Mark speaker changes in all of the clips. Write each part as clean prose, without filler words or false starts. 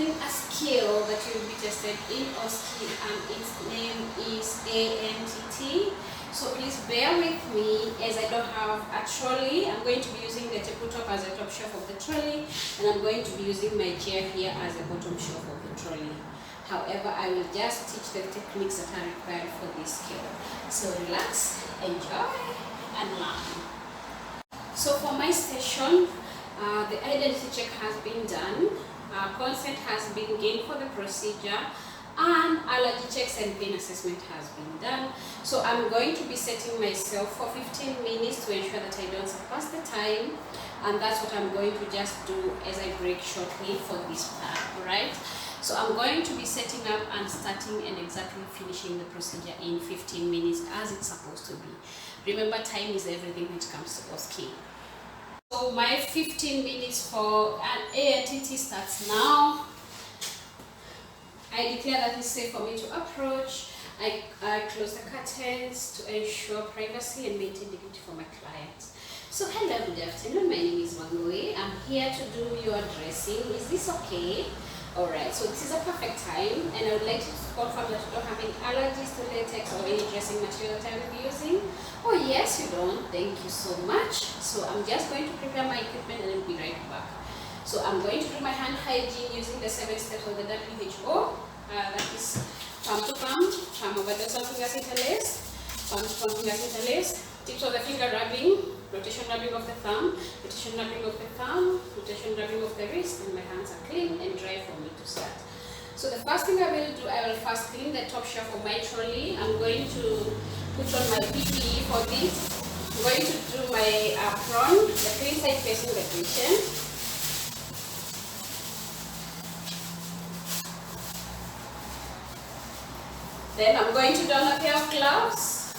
Speaker 1: doing a skill that will be tested in Osce, and its name is Antt. So please bear with me as I don't have a trolley. I'm going to be using the tabletop as a top shelf of the trolley, and I'm going to be using my chair here as a bottom shelf of the trolley. However, I will just teach the techniques that are required for this skill. So relax, enjoy, and learn. So for my station, the identity check has been done, consent has been gained for the procedure, and allergy checks and pain assessment has been done. So I'm going to be setting myself for 15 minutes to ensure that I don't surpass the time, and that's what I'm going to just do as I break shortly for this part, alright? So I'm going to be setting up and starting and exactly finishing the procedure in 15 minutes as it's supposed to be. Remember, time is everything when it comes to Osce. So my 15 minutes for an Antt starts now. I declare that it's safe for me to approach. I close the curtains to ensure privacy and maintain dignity for my clients. So hello, good afternoon. My name is Wangui. I'm here to do your dressing. Is this okay? Alright, so this is a perfect time, and I would like to confirm that you don't have any allergies to latex or any dressing material that I will be using. Oh yes, you don't. Thank you so much. So I'm just going to prepare my equipment and I'll be right back. So I'm going to do my hand hygiene using the 7 steps of the WHO. That is palm to palm, palm over dorsal fingers interlaced, palm to palm fingers interlaced, tips of the finger rubbing, rotation rubbing of the thumb, rotation rubbing of the thumb, rotation rubbing of the wrist, and my hands are clean and dry for me to start. So the first thing I will do, I will first clean the top shelf of my trolley. I'm going to put on my PPE for this. I'm going to do my apron, the clean side facing the patient. Then I'm going to don a pair of gloves.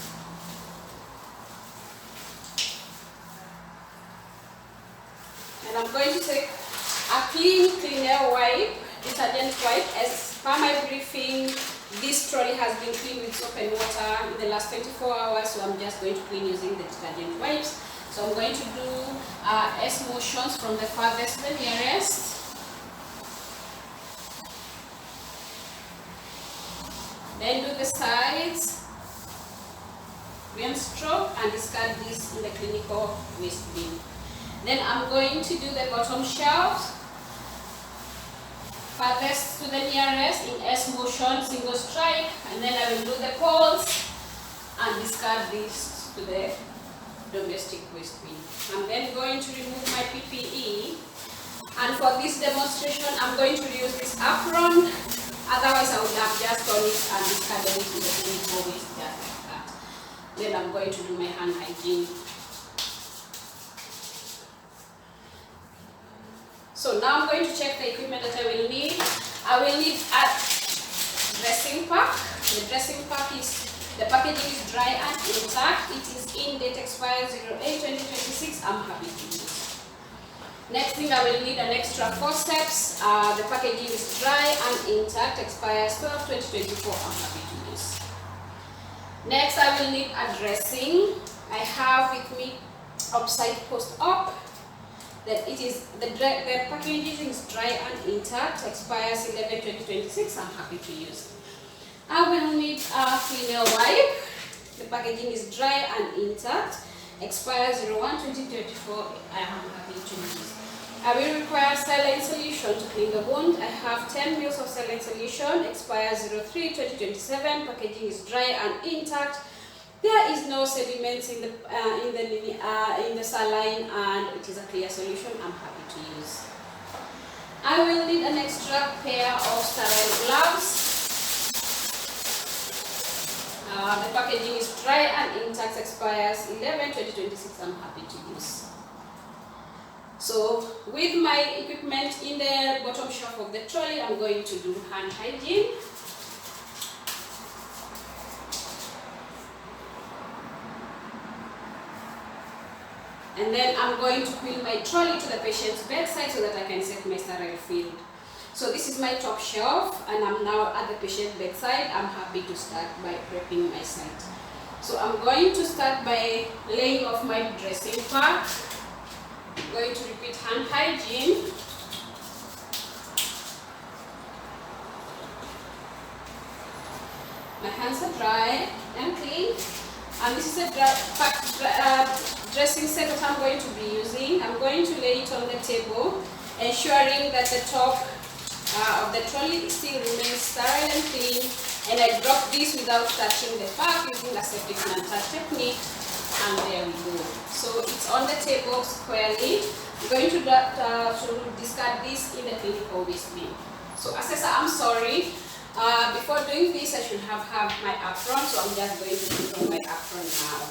Speaker 1: And I'm going to take a clean air wipe, detergent wipe. As per my briefing, this trolley has been cleaned with soap and water in the last 24 hours, so I'm just going to clean using the detergent wipes. So I'm going to do S motions from the farthest to the nearest. Then do the sides, rim stroke, and discard this in the clinical waste bin. Then I'm going to do the bottom shelves, farthest to the nearest in S motion, single strike, and then I will do the poles and discard this to the domestic waste bin. I'm then going to remove my PPE, and for this demonstration I'm going to use this apron. Otherwise, I would have just done it and discarded it in the clinical waste, just like that. Then I'm going to do my hand hygiene. So now I'm going to check the equipment that I will need. I will need a dressing pack. The dressing pack is, the packaging is dry and intact. It is in date expires 08/2026. I'm happy to use. Next thing, I will need an extra forceps. The packaging is dry and intact, expires 12/2024. I'm happy to use. Next, I will need a dressing. I have with me upside post-op. That it is the packaging is dry and intact, expires 11/2026. I'm happy to use. I will need a female wipe. The packaging is dry and intact, expires 01/2034. I am happy to use. I will require saline solution to clean the wound. I have 10 ml of saline solution, expires 03/2027. Packaging is dry and intact. There is no sediments in the saline, and it is a clear solution. I'm happy to use. I will need an extra pair of sterile gloves. The packaging is dry and intact, expires 11/2026. I'm happy to use. So with my equipment in the bottom shelf of the trolley, I'm going to do hand hygiene. And then I'm going to wheel my trolley to the patient's bedside so that I can set my sterile field. So this is my top shelf, and I'm now at the patient's bedside. I'm happy to start by prepping my site. So I'm going to start by laying off my dressing pack. I'm going to repeat hand hygiene. My hands are dry and clean. And this is a dressing set that I'm going to be using. I'm going to lay it on the table, ensuring that the top of the trolley still remains sterile and clean. And I drop this without touching the pack using a septic non-touch technique. And there we go. So it's on the table squarely. I'm going to discard this in the clinical waste bin. So assessor, I'm sorry. Before doing this, I should have had my apron, so I'm just going to put on my apron now.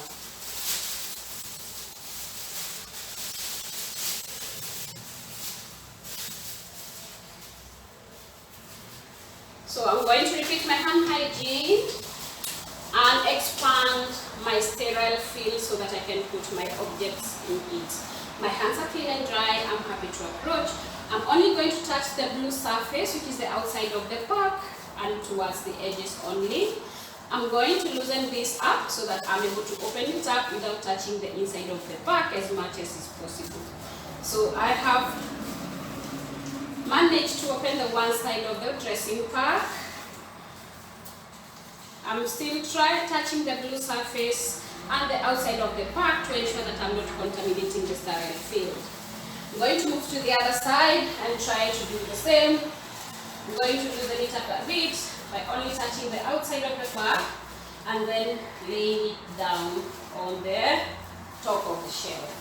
Speaker 1: So I'm going to repeat my hand hygiene and expand my sterile field so that I can put my objects in it. My hands are clean and dry. I'm happy to approach. I'm only going to touch the blue surface, which is the outside of the pack, and towards the edges only. I'm going to loosen this up so that I'm able to open it up without touching the inside of the pack as much as is possible. So I have managed to open the one side of the dressing pack. I'm still touching the blue surface and the outside of the pack to ensure that I'm not contaminating the sterile field. I'm going to move to the other side and try to do the same. I'm going to loosen it up a bit by only touching the outside of the pack and then laying it down on the top of the shelf.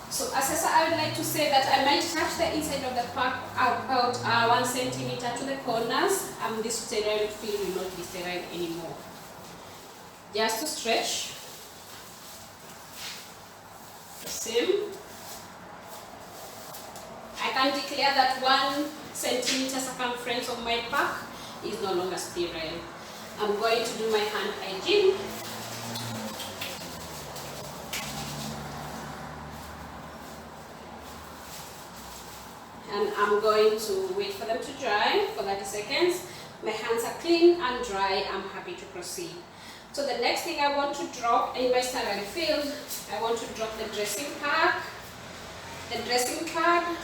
Speaker 1: So assessor, I would like to say that I might touch the inside of the pack about 1 centimeter to the corners, and this sterile field will not be sterile anymore. Just to stretch. The same. I can declare that 1 centimeter circumference of my pack is no longer sterile. I'm going to do my hand hygiene. And I'm going to wait for them to dry for 30 seconds. My hands are clean and dry. I'm happy to proceed. So the next thing I want to drop in my sterile field, I want to drop the dressing pad. The dressing pad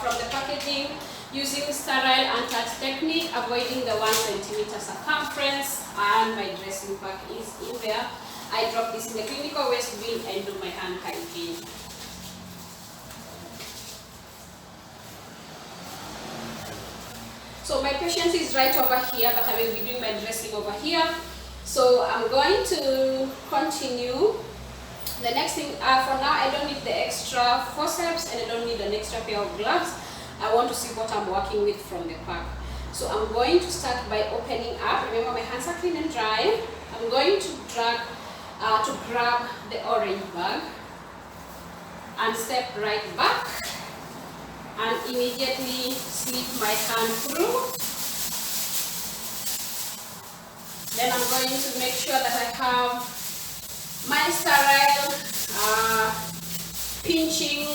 Speaker 1: from the packaging using sterile untouched technique, avoiding the 1 centimeter circumference, and my dressing pack is in there. I drop this in the clinical waste bin and do my hand hygiene. So my patient is right over here, but I will be doing my dressing over here. So I'm going to continue. The next thing, for now, I don't need the extra forceps and I don't need an extra pair of gloves. I want to see what I'm working with from the pack. So I'm going to start by opening up. Remember, my hands are clean and dry. I'm going to grab the orange bag and step right back and immediately slip my hand through. Then I'm going to make sure that I have my sterile pinching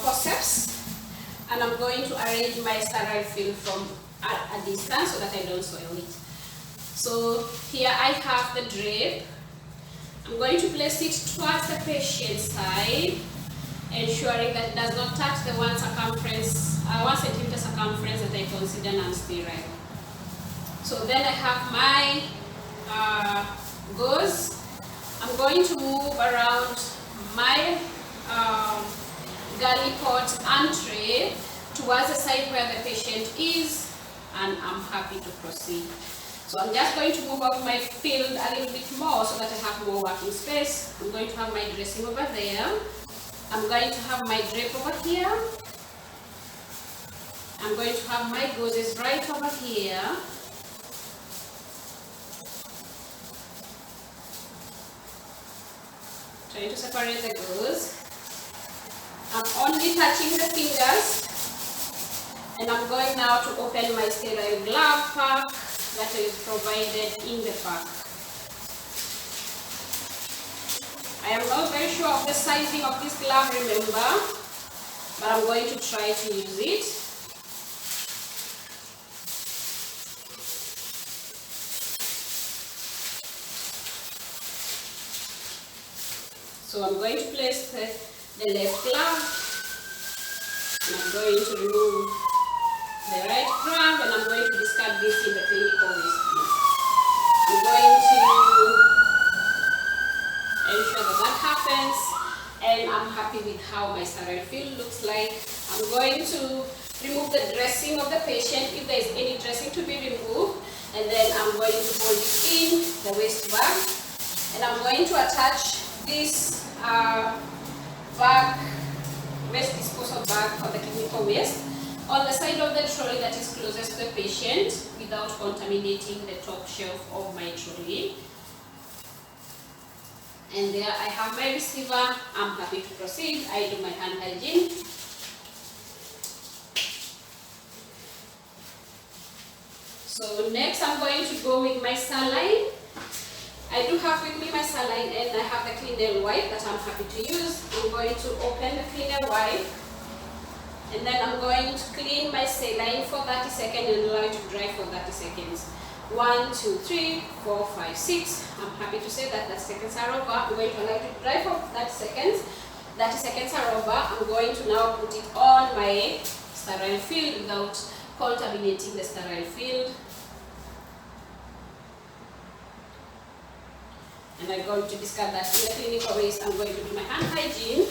Speaker 1: forceps, and I'm going to arrange my sterile film from a distance so that I don't soil it. So here I have the drape. I'm going to place it towards the patient's side, ensuring that it does not touch the 1 centimeter circumference that I consider non-sterile. So then I have my gauze. I'm going to move around my galley pot and tray towards the side where the patient is, and I'm happy to proceed. So I'm just going to move out my field a little bit more so that I have more working space. I'm going to have my dressing over there. I'm going to have my drape over here. I'm going to have my gauzes right over here. Trying to separate the gauze. I'm only touching the fingers, and I'm going now to open my sterile glove pack that is provided in the pack. I am not very sure of the sizing of this glove, remember, but I'm going to try to use it. So I'm going to place the left glove, and I'm going to remove the right glove, and I'm going to discard this in the clinical waste bin. I'm going to ensure that that happens, and I'm happy with how my sterile field looks like. I'm going to remove the dressing of the patient if there is any dressing to be removed, and then I'm going to hold it in the waste bag, and I'm going to attach this waste disposal bag for the clinical waste on the side of the trolley that is closest to the patient without contaminating the top shelf of my trolley. And there I have my receiver. I'm happy to proceed. I do my hand hygiene. So next I'm going to go with my saline. I do have with me my saline, and I have the clean nail wipe that I'm happy to use. I'm going to open the clean nail wipe, and then I'm going to clean my saline for 30 seconds and allow it to dry for 30 seconds. 1, 2, 3, 4, 5, 6. I'm happy to say that 30 seconds are over. I'm going to allow it to dry for 30 seconds. 30 seconds are over. I'm going to now put it on my sterile field without contaminating the sterile field. And I'm going to discard that in the clinical waste. I'm going to do my hand hygiene.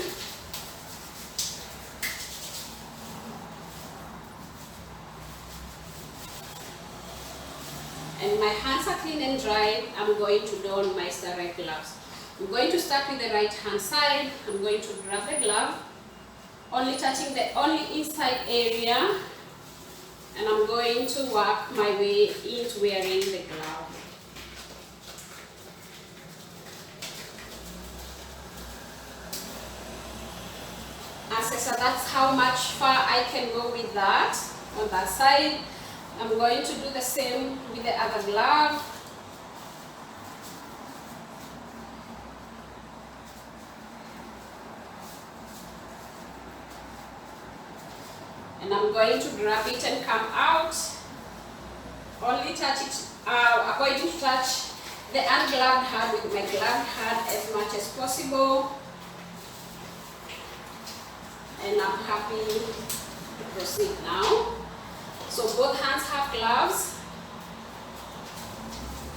Speaker 1: And my hands are clean and dry. I'm going to don my sterile gloves. I'm going to start with the right hand side. I'm going to grab the glove, only touching the only inside area, and I'm going to work my way into wearing the glove. So that's how much far I can go with that on that side. I'm going to do the same with the other glove. And I'm going to grab it and come out. Only touch it, avoiding to touch the ungloved hand with my gloved hand as much as possible. And I'm happy to proceed now. So both hands have gloves.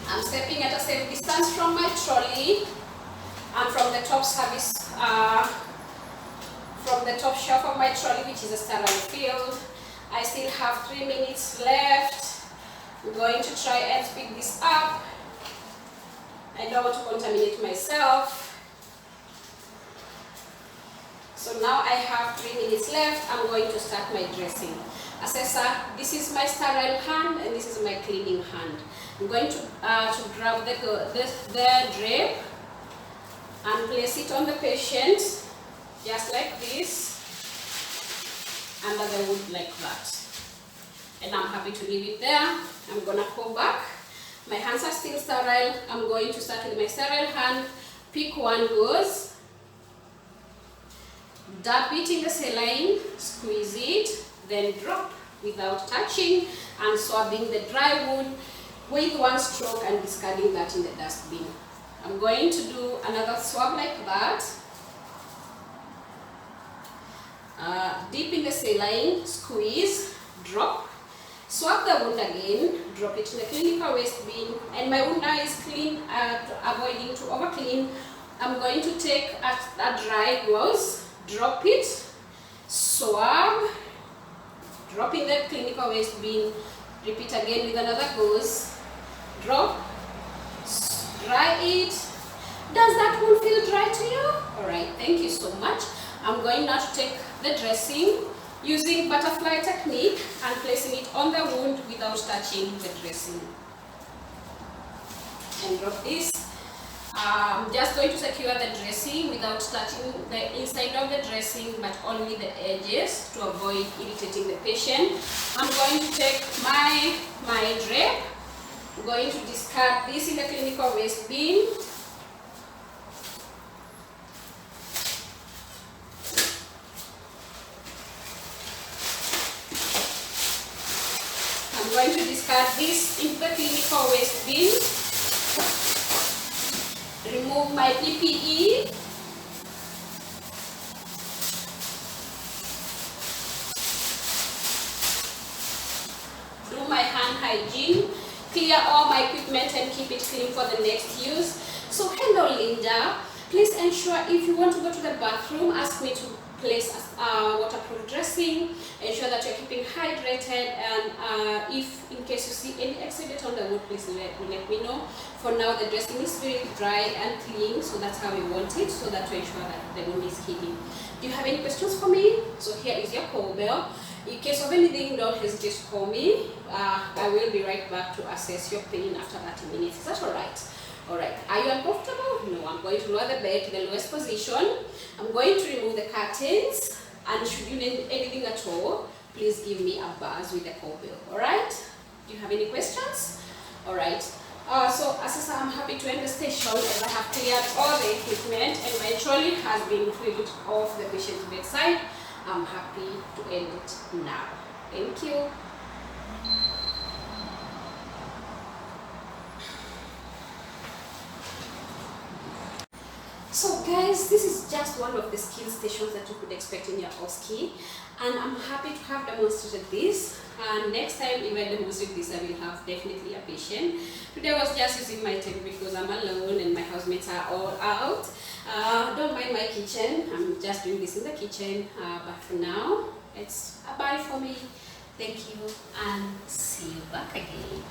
Speaker 1: I'm stepping at a safe distance from my trolley and from the top service, from the top shelf of my trolley, which is a sterile field. I still have 3 minutes left. I'm going to try and speed this up. I don't want to contaminate myself. So now I have 3 minutes left. I'm going to start my dressing. Assessor, this is my sterile hand and this is my cleaning hand. I'm going to grab the drape and place it on the patient, just like this, under the wood like that. And I'm happy to leave it there. I'm gonna go back. My hands are still sterile. I'm going to start with my sterile hand. Pick one gauze. Dab it in the saline, squeeze it, then drop without touching and swabbing the dry wood with one stroke and discarding that in the dustbin. I'm going to do another swab like that. Dip in the saline, squeeze, drop, swab the wound again, drop it in the clinical waste bin, and my wound now is clean, avoiding to over clean. I'm going to take a dry gauze, drop it, swab, drop in the clinical waste bin, repeat again with another gauze, drop, dry it. Does that wound feel dry to you? Alright, thank you so much. I'm going now to take the dressing using butterfly technique and placing it on the wound without touching the dressing. And drop this. I'm just going to secure the dressing without touching the inside of the dressing, but only the edges to avoid irritating the patient. I'm going to take my drape. I'm going to discard this in the clinical waste bin. I'm going to discard this into the clinical waste bin. Remove my PPE. Do my hand hygiene. clear all my equipment and keep it clean for the next use. So hello Linda, please ensure if you want to go to the bathroom, ask me to place waterproof dressing, ensure that you're keeping hydrated, and if in case you see any exudate on the wood, please let me know. For now the dressing is very dry and clean, so that's how we want it, so that to ensure that the wound is hidden. Do you have any questions for me? So here is your call bell. In case of anything, don't hesitate to call me. I will be right back to assess your pain after 30 minutes. Is that alright? Alright, are you uncomfortable? No, I'm going to lower the bed to the lowest position. I'm going to remove the curtains, and should you need anything at all, please give me a buzz with the call bell. Alright? Do you have any questions? Alright. So as I am happy to end the station as I have cleared all the equipment and my trolley has been moved off the patient's bedside. I'm happy to end it now. Thank you. So guys, this is just one of the skill stations that you could expect in your Osce, and I'm happy to have demonstrated this. And next time if I demonstrate this, I will have definitely a patient. Today I was just using my table because I'm alone and my housemates are all out. Don't mind my kitchen, I'm just doing this in the kitchen, but for now it's a bye for me. Thank you and see you back again.